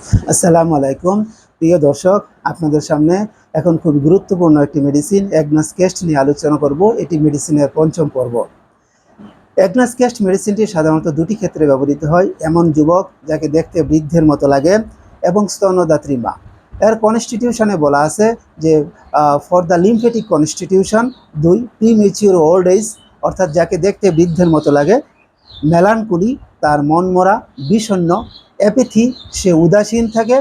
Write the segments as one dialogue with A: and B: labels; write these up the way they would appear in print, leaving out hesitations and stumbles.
A: আসসালামু আলাইকুম প্রিয় দর্শক, আপনাদের সামনে এখন খুব গুরুত্বপূর্ণ একটি মেডিসিন অ্যাগনাস কেস্ট নিয়ে আলোচনা করব। এটি মেডিসিনের পঞ্চম পর্ব। অ্যাগনাস কেস্ট মেডিসিনটি সাধারণত দুটি ক্ষেত্রে ব্যবহৃত হয়: এমন যুবক যাকে দেখতে বৃদ্ধের মতো লাগে এবং স্তন্যদাত্রী মা। এর কনস্টিটিউশনে বলা আছে যে for the lymphatic constitution, 2 premature old age, অর্থাৎ যাকে দেখতে বৃদ্ধের মতো লাগে; মেলানকুলি, তার মন মরা, বিষণ্ণ; অ্যাপিথি, সে উদাসীন থাকে;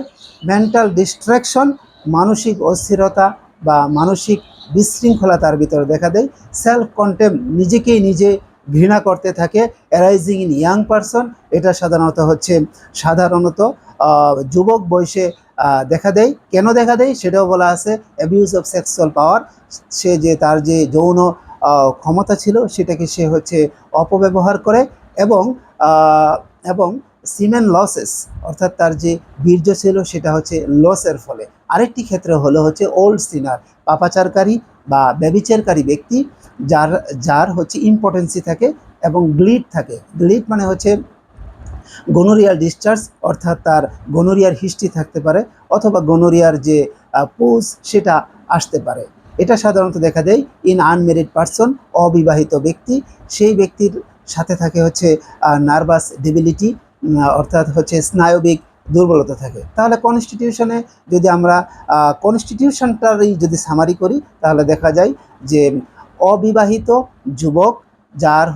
A: মেন্টাল ডিস্ট্র্যাকশন, মানসিক অস্থিরতা বা মানসিক বিশৃঙ্খলা তার ভিতরে দেখা দেয়; সেলফ কন্টেম, নিজেকেই নিজে ঘৃণা করতে থাকে; অ্যারাইজিং ইন ইয়াং পারসন, এটা সাধারণত যুবক বয়সে দেখা দেয়। কেন দেখা দেয় সেটাও বলা আছে। অ্যাবিউজ অফ সেক্সুয়াল পাওয়ার, সে যে তার যে যৌন ক্ষমতা ছিল সেটাকে সে অপব্যবহার করে। এবং এবং সিমেন লসেস, অর্থাৎ তার যে বীর্য ছিল সেটা লসের ফলে। আরেকটি ক্ষেত্রে ওল্ড সিনার, পাপাচারকারী বা ব্যভিচারকারী ব্যক্তি, যার যার ইম্পটেন্সি থাকে এবং গ্লিড থাকে। গ্লিড মানে গনোরিয়ার ডিসচার্জ, অর্থাৎ তার গনোরিয়ার হিস্ট্রি থাকতে পারে অথবা গনোরিয়ার যে পুজ সেটা আসতে পারে। এটা সাধারণত দেখা দেয় ইন আনমেরিড পারসন, অবিবাহিত ব্যক্তি। সেই ব্যক্তির সাথে থাকে নার্ভাস ডিবিলিটি, অর্থাৎ স্নায়বিক দুর্বলতা থাকে। তাহলে কনস্টিটিউশনে যদি আমরা কনস্টিটিউশনটারই যদি সামারি করি, তাহলে দেখা যায় যে অবিবাহিত যুবক যার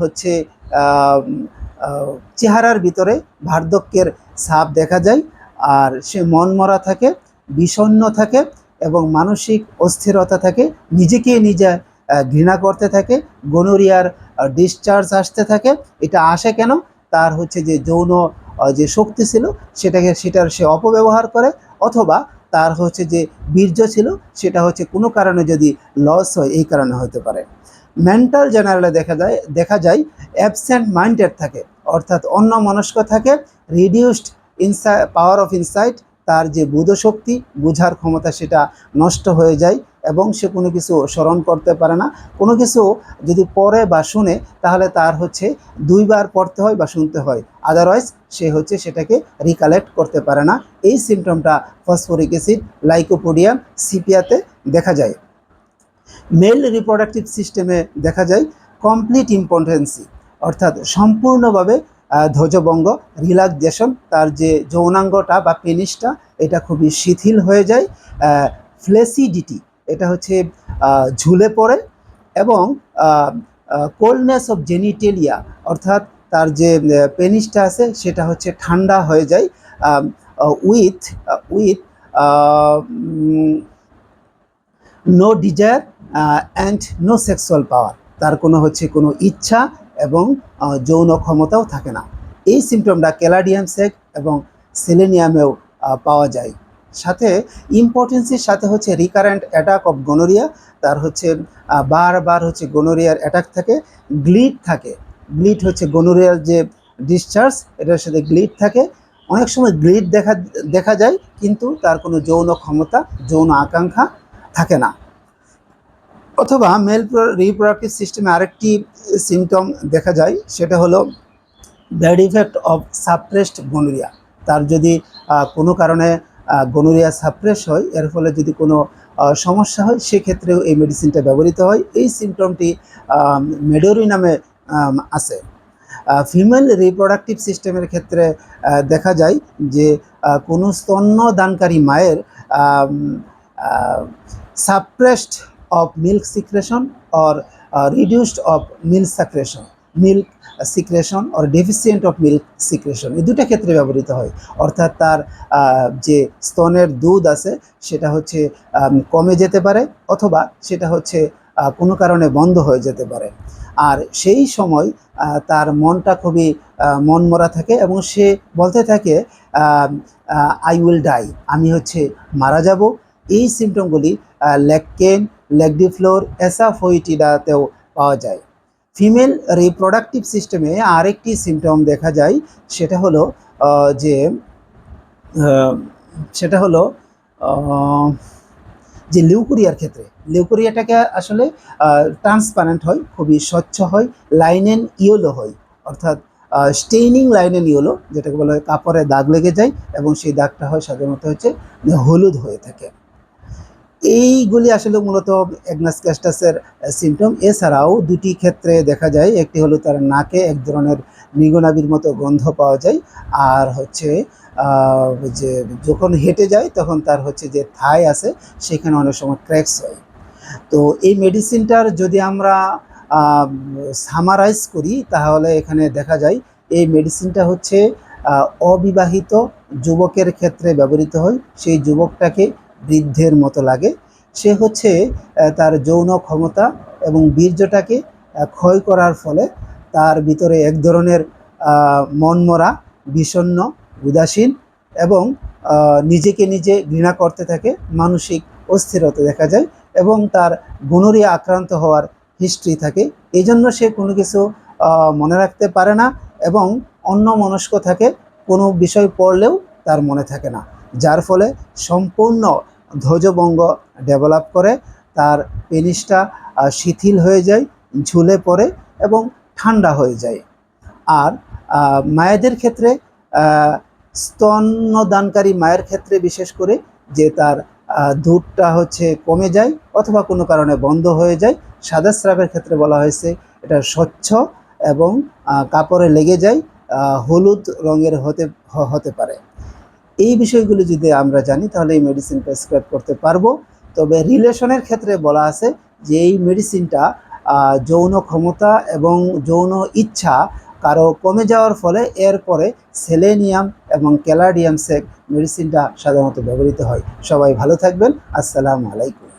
A: চেহারার ভিতরে বার্ধক্যের ছাপ দেখা যায়, আর সে মনমরা থাকে, বিষণ্ণ থাকে এবং মানসিক অস্থিরতা থাকে, নিজেকে নিজে ঘৃণা করতে থাকে, গনোরিয়ার ডিসচার্জ আসতে থাকে। এটা আসে কেন? তার যে যৌন যে শক্তি ছিল সেটার সে অপব্যবহার করে, অথবা তার যে বীর্য ছিল সেটা কোনো কারণে যদি লস হয়, এই কারণে হতে পারে। মেন্টাল জেনারেলে দেখা যায় অ্যাবসেন্ট মাইন্ডেড থাকে, অর্থাৎ অন্যমনস্ক থাকে। রিডিউসড পাওয়ার অফ ইনসাইট, তার যে বোধশক্তি, বোঝার ক্ষমতা সেটা নষ্ট হয়ে যায় এবং সে কোনো কিছু স্মরণ করতে পারে না। কোনো কিছু যদি পড়ে বা শুনে তাহলে তার দুইবার পড়তে হয় বা শুনতে হয়, আদারওয়াইজ সে সেটাকে রিকালেক্ট করতে পারে না। এই সিমটমটা ফসফরিক অ্যাসিড, লাইকোপোডিয়াম, সিপিয়াতে দেখা যায়। মেল রিপ্রোডাক্টিভ সিস্টেমে দেখা যায় কমপ্লিট ইম্পটেন্সি, অর্থাৎ সম্পূর্ণভাবে ধ্বজভঙ্গ, রিল্যাক্সেশন, তার যে যৌনাঙ্গটা বা পেনিসটা এটা খুবই শিথিল হয়ে যায়। ফ্লেসিডিটি, এটা ঝুলে পড়ে। এবং কোল্ডনেস অফ জেনিটেলিয়া, অর্থাৎ তার যে পেনিসটা আছে সেটা ঠান্ডা হয়ে যায়। With with no desire and no sexual power, তার কোনো ইচ্ছা এবং যৌন ক্ষমতাও থাকে না। এই সিমটমটা ক্যালাডিয়াম সেক এবং সেলেনিয়ামেও পাওয়া যায়। সাথে ইম্পর্টেন্সির সাথে রিকারেন্ট অ্যাটাক অফ গনোরিয়া, তার বারবার গনোরিয়ার অ্যাটাক থাকে। গ্লিড থাকে, গ্লিড গনোরিয়ার যে ডিসচার্জ, এটার সাথে গ্লিড থাকে। অনেক সময় গ্লিড দেখা যায় কিন্তু তার কোনো যৌন ক্ষমতা, যৌন আকাঙ্ক্ষা থাকে না। অথবা মেল রিপ্রোডাক্টিভ সিস্টেমে আরেকটি সিমটম দেখা যায়, সেটা হলো bad effect of suppressed gonorrhoea. তার যদি কোনো কারণে গনোরিয়া সাপ্রেস হয়, এর ফলে যদি কোনো সমস্যা হয়, সেক্ষেত্রেও এই মেডিসিনটা ব্যবহৃত হয়। এই সিমটমটি মেডোরি নামে আছে। ফিমেল রিপ্রোডাক্টিভ সিস্টেমের ক্ষেত্রে দেখা যায় যে কোনো স্তন্যদানকারী মায়ের suppressed of milk secretion or reduced of milk secretion or deficient of milk secretion, এই দুটো ক্ষেত্রে ব্যবহৃত হয়। অর্থাৎ তার যে স্তনের দুধ আছে সেটা কমে যেতে পারে, অথবা সেটা কোনো কারণে বন্ধ হয়ে যেতে পারে। আর সেই সময় তার মনটা খুবই মনমরা থাকে এবং সে বলতে থাকে আই উইল ডাই, আমি মারা যাব। এই সিমটমগুলি লেককেন, লেগডিফ্লোর, এসাফোইটিডাতেও পাওয়া যায়। ফিমেল রিপ্রোডাক্টিভ সিস্টেমে আরেকটি সিমটম দেখা যায়, সেটা হলো যে লিউকোরিয়ার ক্ষেত্রে, লিউকোরিয়াটাকে আসলে ট্রান্সপারেন্ট হয়, খুবই স্বচ্ছ হয়, লাইনেন ইয়েলো হয়, অর্থাৎ স্টেইনিং লাইনেন ইয়েলো, যেটাকে বলা হয় কাপড়ে দাগ লেগে যায় এবং সেই দাগটা হয় সাধারণত হচ্ছে হলুদ হয়ে থাকে। এইগুলি আসলে মূলত অ্যাগনাস ক্যাস্টাসের সিমটম। এছাড়াও দুটি ক্ষেত্রে দেখা যায়, একটি হলো তার নাকে এক ধরনের মৃগনাভির মতো গন্ধ পাওয়া যায়, আর হচ্ছে যে যখন হেঁটে যায় তখন তার হচ্ছে যে থাই আছে সেখানে অনেক সময় ক্র্যাকস হয়। তো এই মেডিসিনটার যদি আমরা সামারাইজ করি তাহলে এখানে দেখা যায় এই মেডিসিনটা হচ্ছে অবিবাহিত যুবকের ক্ষেত্রে ব্যবহৃত হয়। সেই যুবকটাকে বৃদ্ধের মতো লাগে, সে হচ্ছে তার যৌন ক্ষমতা এবং বীর্যটাকে ক্ষয় করার ফলে তার ভিতরে এক ধরনের মনমরা, বিষণ্ণ, উদাসীন এবং নিজেকে নিজে ঘৃণা করতে থাকে, মানসিক অস্থিরতা দেখা যায় এবং তার গনোরিয়া আক্রান্ত হওয়ার হিস্ট্রি থাকে। এই জন্য সে কোনো কিছু মনে রাখতে পারে না এবং অন্যমনস্ক থাকে, কোনো বিষয় পড়লেও তার মনে থাকে না, যার ফলে সম্পূর্ণ ধ্বজভঙ্গ ডেভেলপ করে, তার পেনিসটা শিথিল হয়ে যায়, ঝুলে পড়ে এবং ঠান্ডা হয়ে যায়। আর মায়েদের ক্ষেত্রে, স্তন্যদানকারী মায়ের ক্ষেত্রে বিশেষ করে, যে তার দুধটা হচ্ছে কমে যায় অথবা কোনো কারণে বন্ধ হয়ে যায়, সাদা স্রাবের ক্ষেত্রে বলা হয়েছে এটা স্বচ্ছ এবং কাপড়ে লেগে যায়, হলুদ রঙের হতে পারে। এই বিষয়গুলি যদি আমরা জানি তাহলে এই মেডিসিন প্রেসক্রাইব করতে পারবো। তবে রিলেশনের ক্ষেত্রে বলা আছে যে এই মেডিসিনটা যৌন ক্ষমতা এবং যৌন ইচ্ছা কারো কমে যাওয়ার ফলে এরপরে সেলেনিয়াম এবং ক্যালাডিয়াম সেক মেডিসিনটা সাধারণত ব্যবহৃত হয়। সবাই ভালো থাকবেন। আসসালামু আলাইকুম।